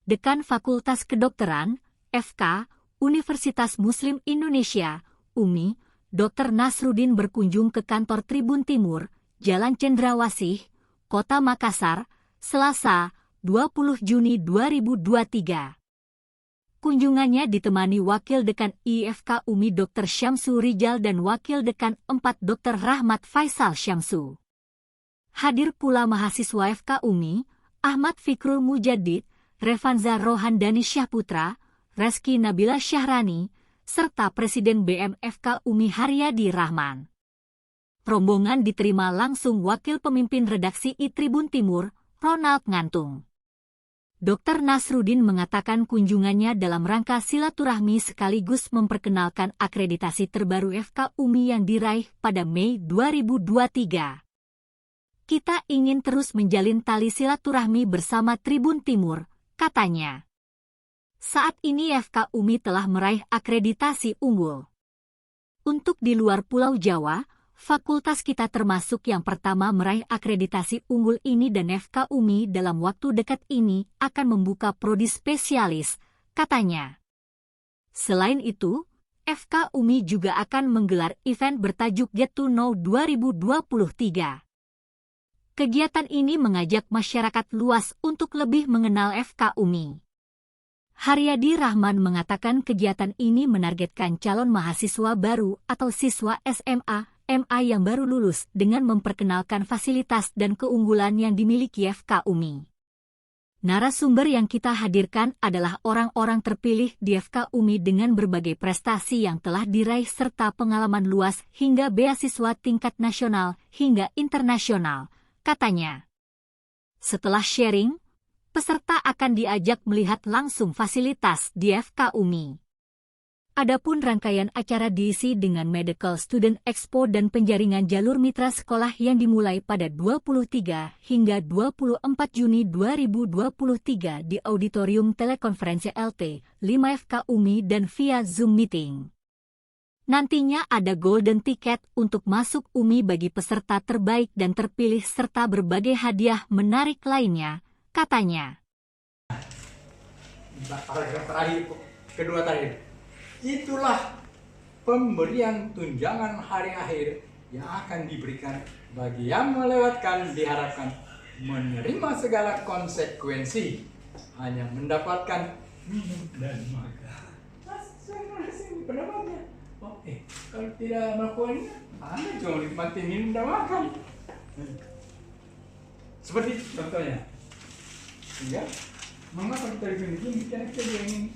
Dekan Fakultas Kedokteran, FK, Universitas Muslim Indonesia, UMI, Dr. Nasruddin berkunjung ke kantor Tribun Timur, Jalan Cendrawasih, Kota Makassar, Selasa, 20 Juni 2023. Kunjungannya ditemani Wakil Dekan IFK UMI Dr. Syamsu Rijal dan Wakil Dekan 4 Dr. Rahmat Faisal Syamsu. Hadir pula mahasiswa FK UMI, Ahmad Fikrul Mujadid, Revanza Rohandani Syahputra, Reski Nabila Syahrani, serta Presiden BMFK UMI Haryadi Rahman. Rombongan diterima langsung Wakil Pemimpin Redaksi Tribun Timur, Ronald Ngantung. Dr. Nasruddin mengatakan kunjungannya dalam rangka silaturahmi sekaligus memperkenalkan akreditasi terbaru FK UMI yang diraih pada Mei 2023. Kita ingin terus menjalin tali silaturahmi bersama Tribun Timur, katanya. Saat ini FK UMI telah meraih akreditasi unggul. Untuk di luar Pulau Jawa, fakultas kita termasuk yang pertama meraih akreditasi unggul ini dan FK UMI dalam waktu dekat ini akan membuka prodi spesialis, katanya. Selain itu, FK UMI juga akan menggelar event bertajuk Get to Know 2023. Kegiatan ini mengajak masyarakat luas untuk lebih mengenal FK UMI. Haryadi Rahman mengatakan kegiatan ini menargetkan calon mahasiswa baru atau siswa SMA, MA yang baru lulus dengan memperkenalkan fasilitas dan keunggulan yang dimiliki FK UMI. Narasumber yang kita hadirkan adalah orang-orang terpilih di FK UMI dengan berbagai prestasi yang telah diraih serta pengalaman luas hingga beasiswa tingkat nasional hingga internasional, katanya. Setelah sharing, peserta akan diajak melihat langsung fasilitas di FK UMI. Adapun rangkaian acara diisi dengan Medical Student Expo dan penjaringan jalur mitra sekolah yang dimulai pada 23 hingga 24 Juni 2023 di Auditorium Telekonferensi LT 5 FK UMI dan via Zoom Meeting. Nantinya ada golden ticket untuk masuk UMI bagi peserta terbaik dan terpilih serta berbagai hadiah menarik lainnya, katanya. Kedua tadi. Itulah pemberian tunjangan hari akhir yang akan diberikan bagi yang melewatkan diharapkan menerima segala konsekuensi, hanya mendapatkan minum dan makan. Pendapatnya. Kalau tidak melakukannya, Anda cuma menikmati minum dan makan. Seperti contohnya. Ya, mengapa kita di sini kita ingin